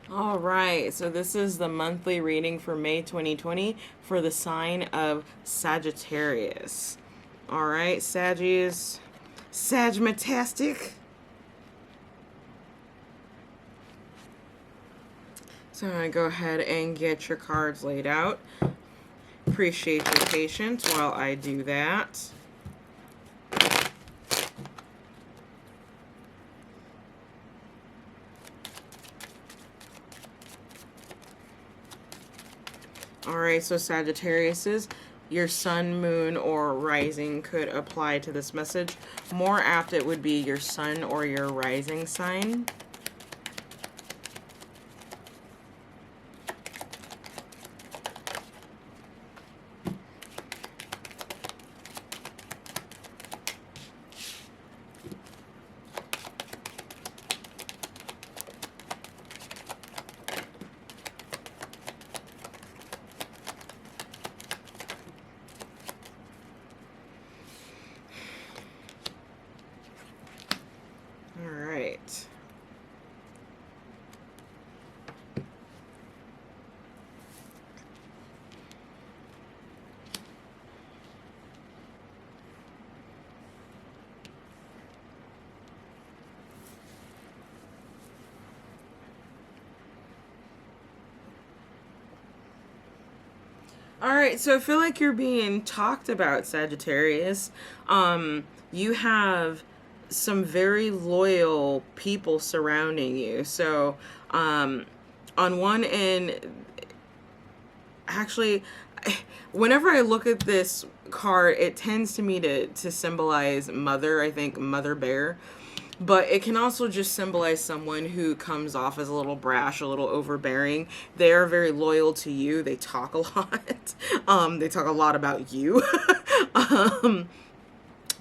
All right, so this is the monthly reading for May 2020 for the sign of Sagittarius. All right, Saggies, Sagmatastic. So I'm going to go ahead and get your cards laid out. Appreciate your patience while I do that. Alright, so Sagittariuses, your sun, moon, or rising could apply to this message. More apt, it would be your sun or your rising sign. Alright. Alright, so I feel like you're being talked about, Sagittarius. You have some very loyal people surrounding you. So, on one end, actually, whenever I look at this card, it tends to me to symbolize mother, I think mother bear. But it can also just symbolize someone who comes off as a little brash, a little overbearing. They are very loyal to you. They talk a lot. They talk a lot about you. um,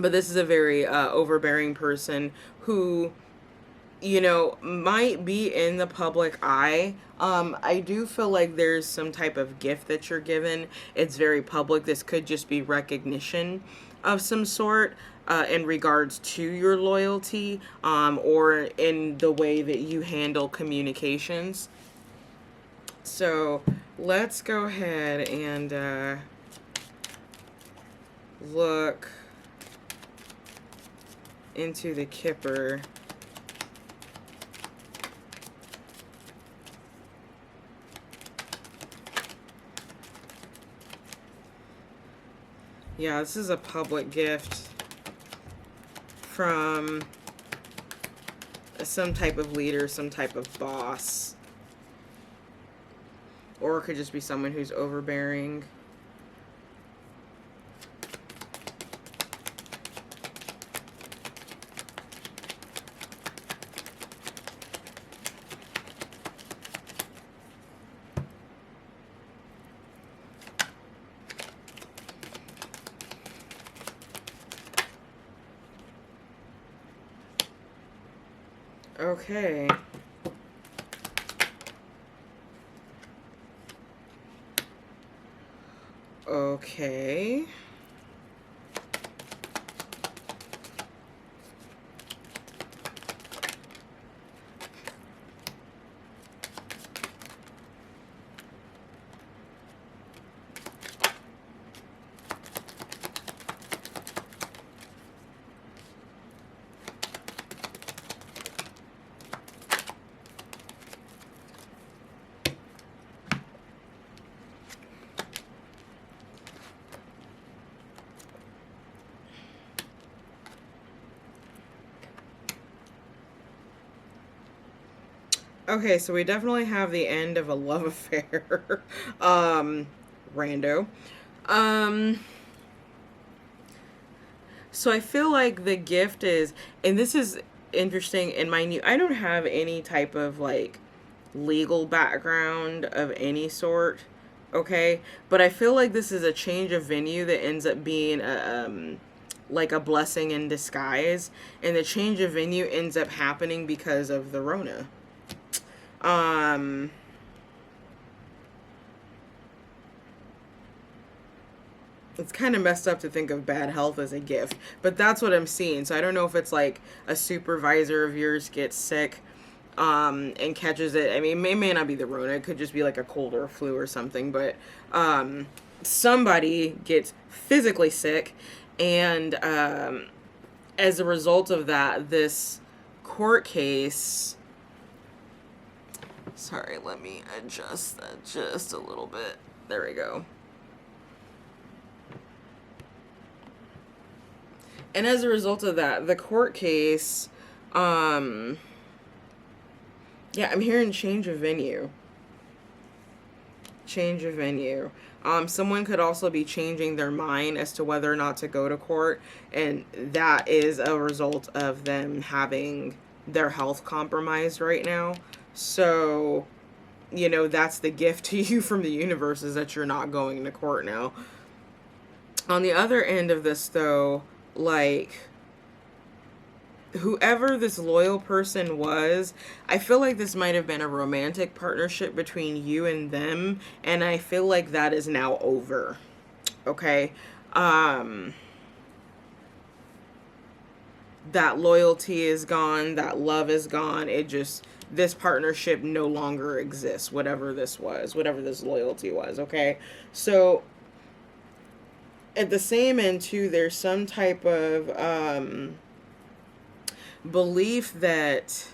but this is a very overbearing person who, you know, might be in the public eye. I do feel like there's some type of gift that you're given. It's very public. This could just be recognition of some sort in regards to your loyalty, or in the way that you handle communications. So let's go ahead and look into the Kipper. Yeah, this is a public gift from some type of leader, some type of boss. Or it could just be someone who's overbearing. Okay. Okay. Okay, so we definitely have the end of a love affair. Rando. Um, so I feel like the gift is, and this is interesting and minute. I don't have any type of like legal background of any sort. Okay, but I feel like this is a change of venue that ends up being like a blessing in disguise, and the change of venue ends up happening because of the Rona. Um, it's kind of messed up to think of bad health as a gift, but that's what I'm seeing. So I don't know if it's like a supervisor of yours gets sick, and catches it. I mean, it may not be the Rona. It could just be like a cold or a flu or something. But somebody gets physically sick, and as a result of that, this court case... Sorry, let me adjust that just a little bit. There we go. And as a result of that, the court case... yeah, I'm hearing change of venue. Change of venue. Someone could also be changing their mind as to whether or not to go to court, and that is a result of them having their health compromised right now. So, you know, that's the gift to you from the universe, is that you're not going to court now. On the other end of this, though, like... whoever this loyal person was, I feel like this might have been a romantic partnership between you and them, and I feel like that is now over. Okay? That loyalty is gone, that love is gone. This partnership no longer exists, whatever this was, whatever this loyalty was, okay? So, at the same end, too, there's some type of, belief that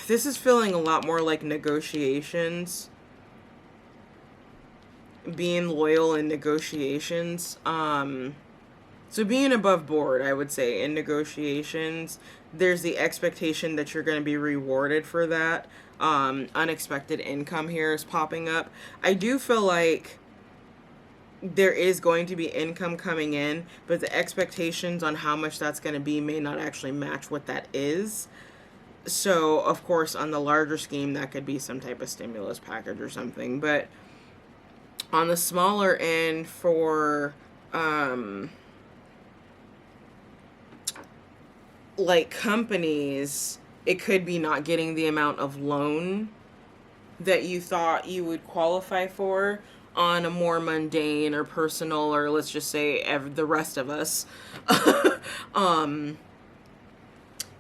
this is feeling a lot more like negotiations, being loyal in negotiations. So being above board, I would say, in negotiations, there's the expectation that you're going to be rewarded for that. Unexpected income here is popping up. I do feel like there is going to be income coming in, but the expectations on how much that's going to be may not actually match what that is. So, of course, on the larger scheme, that could be some type of stimulus package or something. But on the smaller end, for like companies, it could be not getting the amount of loan that you thought you would qualify for on a more mundane or personal, or let's just say the rest of us.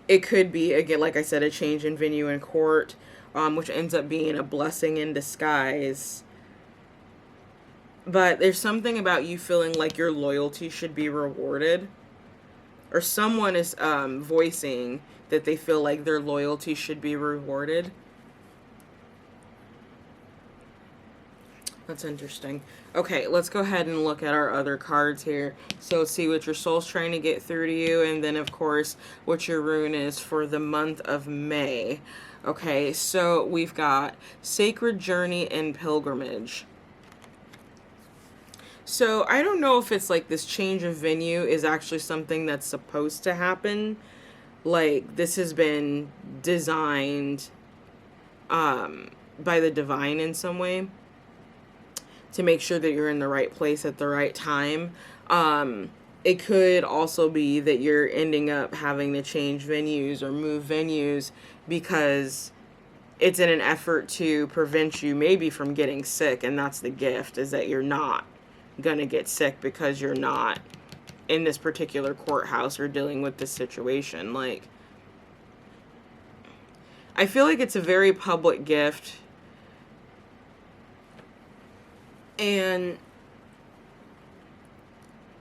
It could be, again, like I said, a change in venue in court, which ends up being a blessing in disguise. But there's something about you feeling like your loyalty should be rewarded, or someone is voicing that they feel like their loyalty should be rewarded. That's interesting. Okay, let's go ahead and look at our other cards here. So see what your soul's trying to get through to you, and then, of course, what your rune is for the month of May. Okay, so we've got Sacred Journey and Pilgrimage. So I don't know if it's like this change of venue is actually something that's supposed to happen. Like, this has been designed by the divine in some way, to make sure that you're in the right place at the right time. It could also be that you're ending up having to change venues or move venues because it's in an effort to prevent you maybe from getting sick. And that's the gift, is that you're not going to get sick because you're not in this particular courthouse or dealing with this situation. Like, I feel like it's a very public gift. And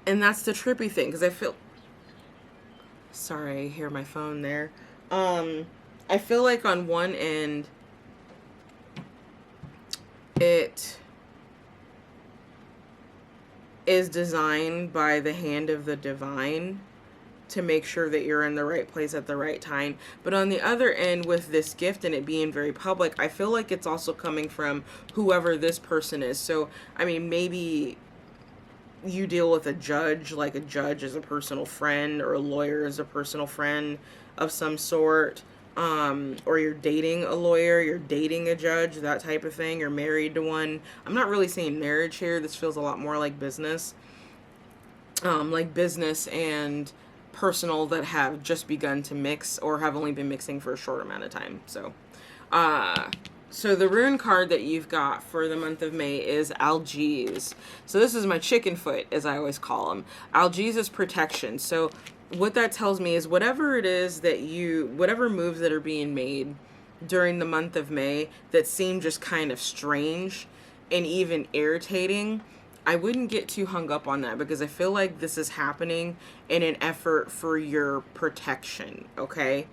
that's the trippy thing, because I feel... Sorry, I hear my phone there. I feel like on one end, it is designed by the hand of the divine to make sure that you're in the right place at the right time. But on the other end, with this gift and it being very public, I feel like it's also coming from whoever this person is. So, I mean, maybe you deal with a judge, like a judge is a personal friend, or a lawyer is a personal friend of some sort, or you're dating a lawyer, you're dating a judge, that type of thing, you're married to one. I'm not really saying marriage here. This feels a lot more like business. Like business and personal that have just begun to mix, or have only been mixing for a short amount of time. So So the rune card that you've got for the month of May is Algiz. So this is my chicken foot, as I always call them. Algiz is protection. So what that tells me is whatever it is that whatever moves that are being made during the month of May that seem just kind of strange and even irritating, I wouldn't get too hung up on that, because I feel like this is happening in an effort for your protection, okay?